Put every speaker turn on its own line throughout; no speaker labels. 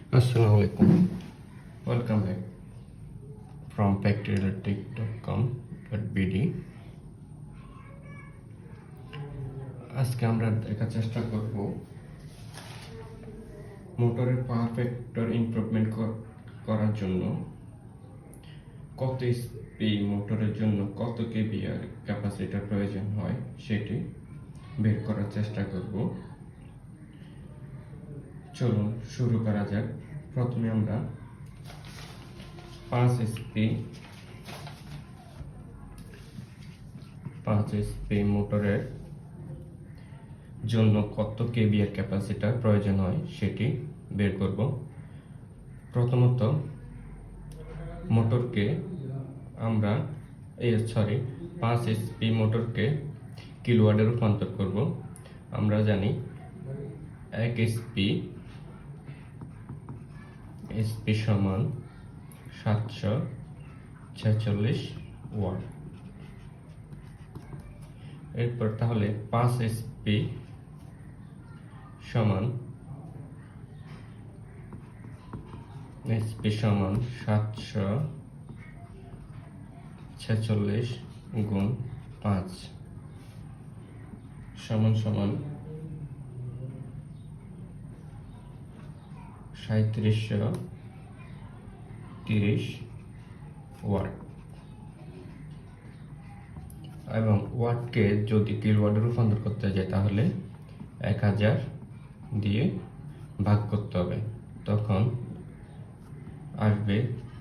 Assalamualaikum. Welcome back from factoryelectric.com.bd. আজকে আমরা দেখার চেষ্টা করব মোটরের পাওয়ার ফ্যাক্টর ইমপ্রুভমেন্ট করার জন্য কত এসপি মোটরের জন্য কত কেভিআর ক্যাপাসিটর প্রয়োজন হয় সেটি বের করার চেষ্টা করব। চলুন শুরু করা যাক। প্রথমে আমরা 5 এসপি মোটরের জন্য কত কেভিআর ক্যাপাসিটর প্রয়োজন হয় সেটি বের করব। প্রথমত মোটরকে আমরা 5 এসপি মোটরকে কিলোওয়াটে রূপান্তর করব। আমরা জানি 1 এসপি সমান 746 ওয়াট। এরপর তাহলে 5 এসপি সমান 746 গুণ 5 সমান 3730 ওয়াট। এবং ওয়াটকে যদি কিলোওয়াটে রূপান্তর করতে যায় তাহলে 1000 দিয়ে ভাগ করতে হবে, তখন আসবে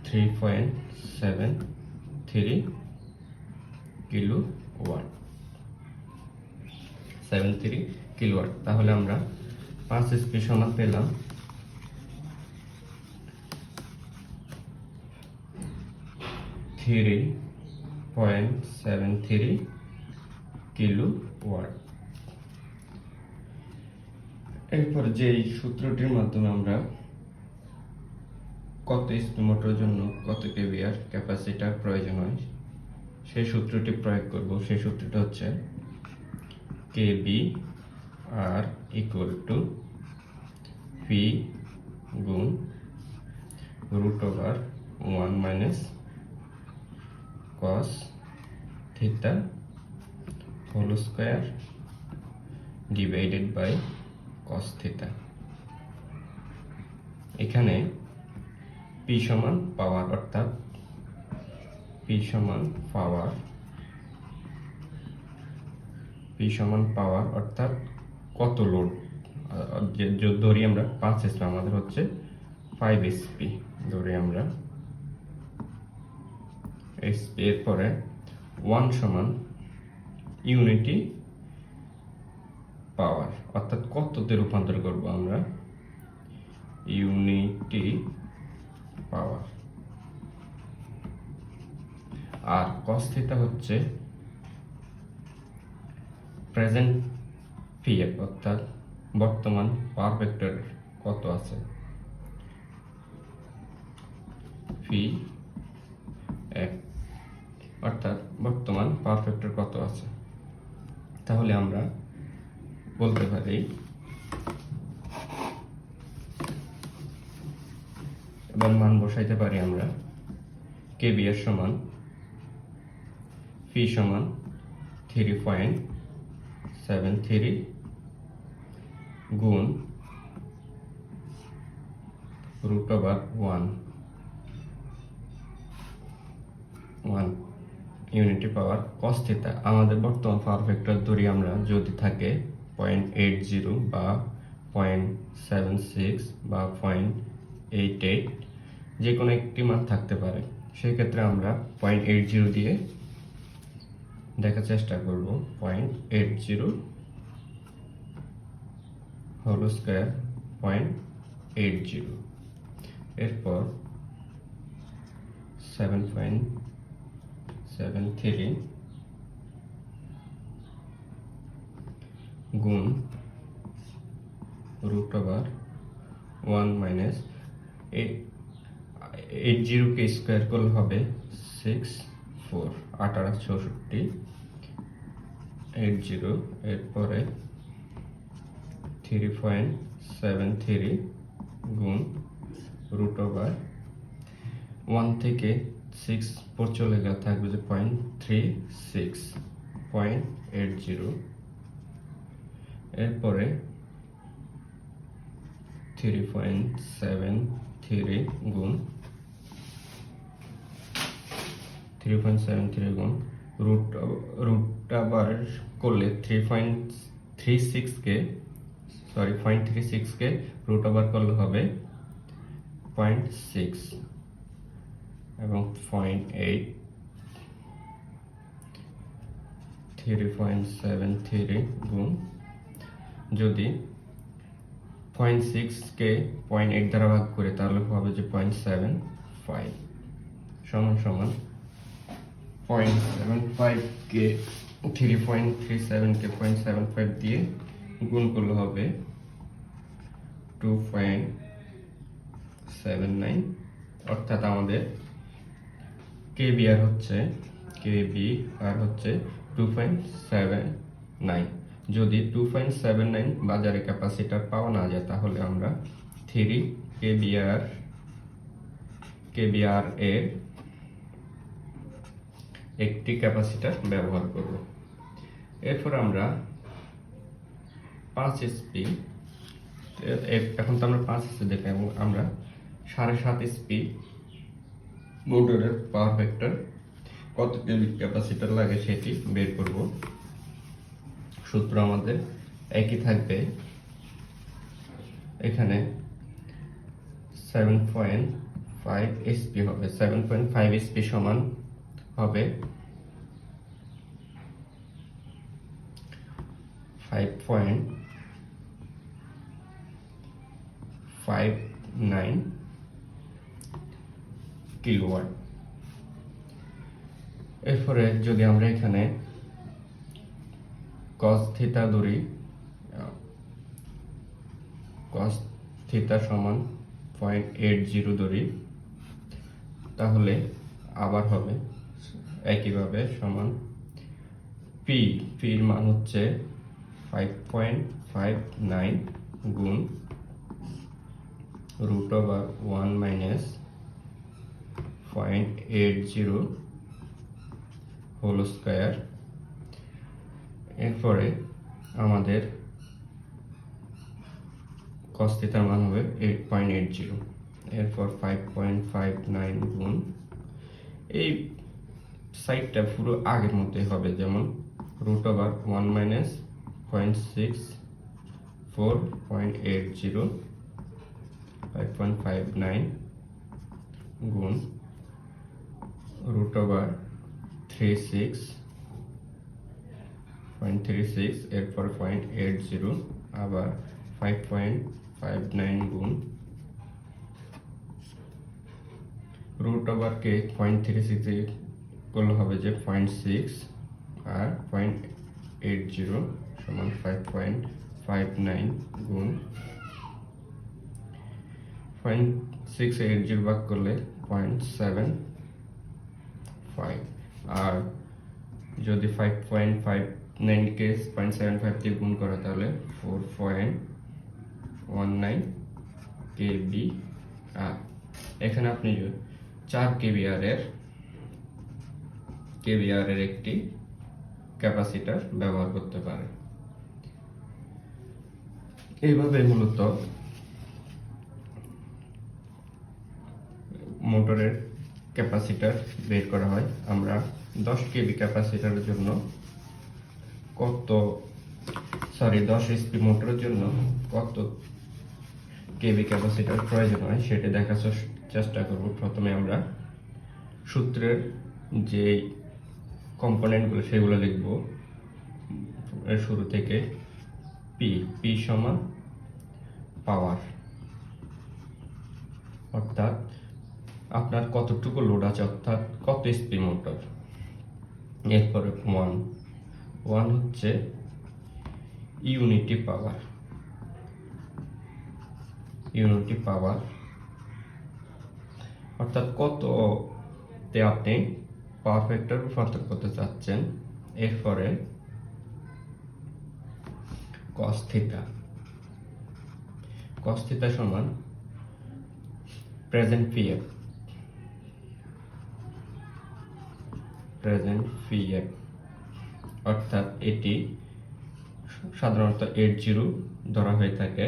3.73 কিলোওয়াট। 73 কিলোওয়াট। তাহলে আমরা 5 এসপি সমান পেলাম 3.73 কিলোওয়াট। এরপর যে সূত্রটির মাধ্যমে আমরা কত এসপি মোটরের জন্য কত কেভিআর ক্যাপাসিটর প্রয়োজন হয় সেই সূত্রটি প্রয়োগ করব। সেই সূত্রটি হচ্ছে KVR ইকুয়াল টু পি গুণ √1 minus cos theta whole square divided by cos theta। এখানে P সমান পাওয়ার, অর্থাৎ P সমান পাওয়ার অর্থাৎ কত লোড। ধরি আমরা 5 এসপি, আমাদের হচ্ছে 5 এসপি ধরে আমরা এসপি। এরপরে 1 সমান ইউনিটি পাওয়ার, অর্থাৎ কততে রূপান্তর করব আমরা ইউনিটি পাওয়ার। আর cos থিটা হচ্ছে প্রেজেন্ট পিএফ, অর্থাৎ বর্তমান পাওয়ার ফ্যাক্টর কত আছে PF, অর্থাৎ বর্তমান পাওয়ার ফ্যাক্টর কত আছে। তাহলে আমরা বলতে পারি এবং মান বসাইতে পারি আমরা কেভিআর সমান P সমান 3.73 গুণ √1 ইউনিটি পাওয়ার cos থিটা। আমাদের বর্তমান পাওয়ার ফ্যাক্টর ধরি আমরা, যদি থাকে 0.80 বা 0.76 বা 0.88, যে কোনো একটি মান থাকতে পারে। সেই ক্ষেত্রে আমরা 0.80 দিয়ে দেখার চেষ্টা করব। 0.80 হোল স্কয়ার 0.80। এরপর 7.73 গুণ √1 মাইনাস 80 কে স্কয়ার করলে হবে 64 1864 80। এরপরে 3.73 গুণ রুট ওভার 1 থেকে 6 পর চলে গেলে থাকবে যে 0.80, এরপরে 3.73 গুণ রুট ওভার করলে 0.36 কে রুট ওভার করলে হবে 0.6 এবং 0.8, 3.73 গুণ, যদি 0.6 কে 0.8 দ্বারা ভাগ করে তাহলে হবে যে 0.75 সমান 0.75 কে 3.37 কে 0.75 দিয়ে গুণ করলে হবে 2.79, অর্থাৎ আমাদের KVR হচ্ছে 2.79। যদি 2.79 বাজারে ক্যাপাসিটর পাওয়া না যায় তাহলে আমরা 3 KVR এর একটি ক্যাপাসিটর ব্যবহার করব। এরপর আমরা 5 SP, এখন তো আমরা 5 SP দেখলাম, এবং আমরা 7.5 SP মোটরের পাওয়ার ফ্যাক্টর কত কেভি ক্যাপাসিটর লাগে সেটি বের করব। সূত্র আমাদের একই থাকবে, এখানে 7.5 SP হবে, 7.5 SP সমান হবে 5.59 কিলোওয়াট। এরপরে যদি আমরা এখানে cos থিটা ধরি, cos থিটা সমান 0.80 ধরি, তাহলে আবার হবে একইভাবে সমান এর মান হচ্ছে 5.59 গুণ root over 1 minus 0.80 whole square. এরপরে আমাদের cos থিটার মান হবে 8.80, এরপর 5.59 গুণ, এই সাইডটা পুরো আগের মতোই হবে, যেমন রুট ওভার 1 মাইনাস 0.64 0.80 5.59 গুণ রুট ওভার 36.36, এরপর 0.80, আবার 5.59 গুণ রুট ওভার কে 0.36 করলে হবে যে 0.6, আর 0.80 সমান 5.59 গুণ 0.680 ভাগ করলে 0.75, আর যদি 5.59 কে 0.75 দিয়ে গুণ করা তাহলে 4.19 KVR। এখানে আপনি 4 KVR এর একটি ক্যাপাসিটর ব্যবহার করতে পারেন। এইভাবে মূলত মোটরের ক্যাপাসিটর বের করা হয়। আমরা 10 কেভি ক্যাপাসিটরের জন্য 10 SP মোটরের জন্য কত কেভি ক্যাপাসিটর প্রয়োজন হয় সেটা দেখার চেষ্টা করব। প্রথমে আমরা সূত্রের যে কম্পোনেন্টগুলো সেগুলো লিখব শুরু থেকে। পি সমান পাওয়ার, অর্থাৎ আপনার কতটুকু লোড আছে, অর্থাৎ কত SP মোটর। এরপরে 1 হচ্ছে ইউনিটি পাওয়ার, অর্থাৎ কততে আপনি পাওয়ার ফ্যাক্টর রূপান্তর করতে চাচ্ছেন। এরপরে cos থিটা সমান প্রেজেন্ট পিএফ অর্থাৎ এটি সাধারণত 80 ধরা হয়ে থাকে।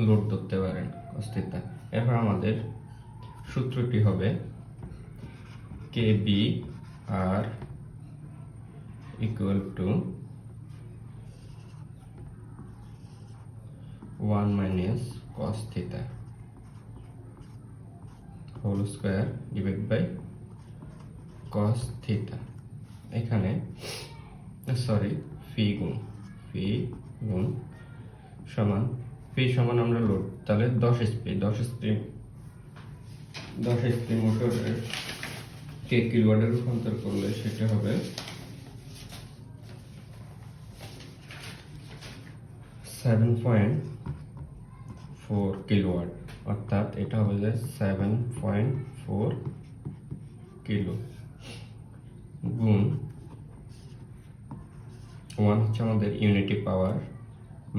লোড ধরতে পারেন অস্থিরতা। এরপর আমাদের সূত্রটি হবে KVR equal to 1 minus cos theta whole square divided by cos theta। এখানে ফি গুণ সমান ফি সমান আমরা লোড, তাহলে 10 HP মোটরের কে কিলোওয়াটে রূপান্তর করলে সেটা হবে 7.4 কিলোওয়াট, অর্থাৎ এটা হবে যে 7.4 কিলো গুণ 1 হচ্ছে আমাদের unity power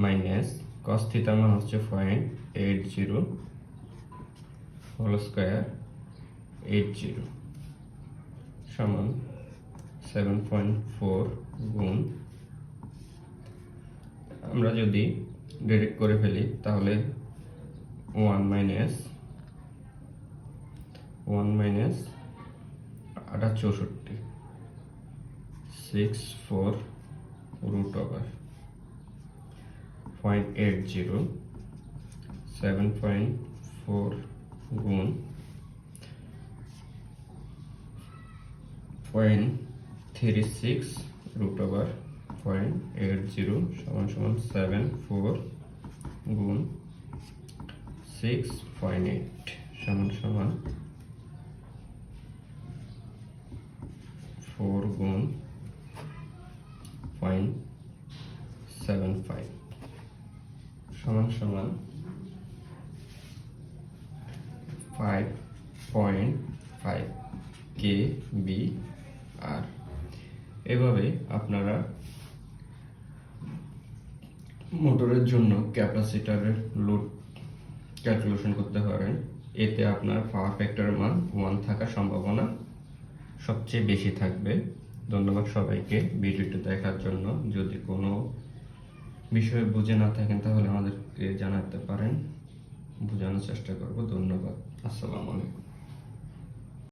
minus cos theta মান হচ্ছে 0.80 হোল স্কয়ার 80 সমান 7.4 গুণ, আমরা যদি ডিরেক্ট করে ফেলি তাহলে 1 মাইনাস 64 64 root over 0.80 7.4 গুণ 0.36 root over 0.80 সমান 74 গুণ 6.8 সমান 4 গুণ 0.75 সমান 5.5 KVR। এভাবে আপনারা মোটরের জন্য ক্যাপাসিটরের লোড ক্যালকুলেশন করতে পারেন। এতে আপনার পাওয়ার ফ্যাক্টরের মান 1 থাকার সম্ভাবনা সবচেয়ে বেশি থাকবে। ধন্যবাদ সবাইকে ভিডিওটি দেখার জন্য। যদি কোনো বিষয়ে বুঝে না থাকেন তাহলে আমাদেরকে জানাতে পারেন, বোঝানোর চেষ্টা করব। ধন্যবাদ। আসসালামু আলাইকুম।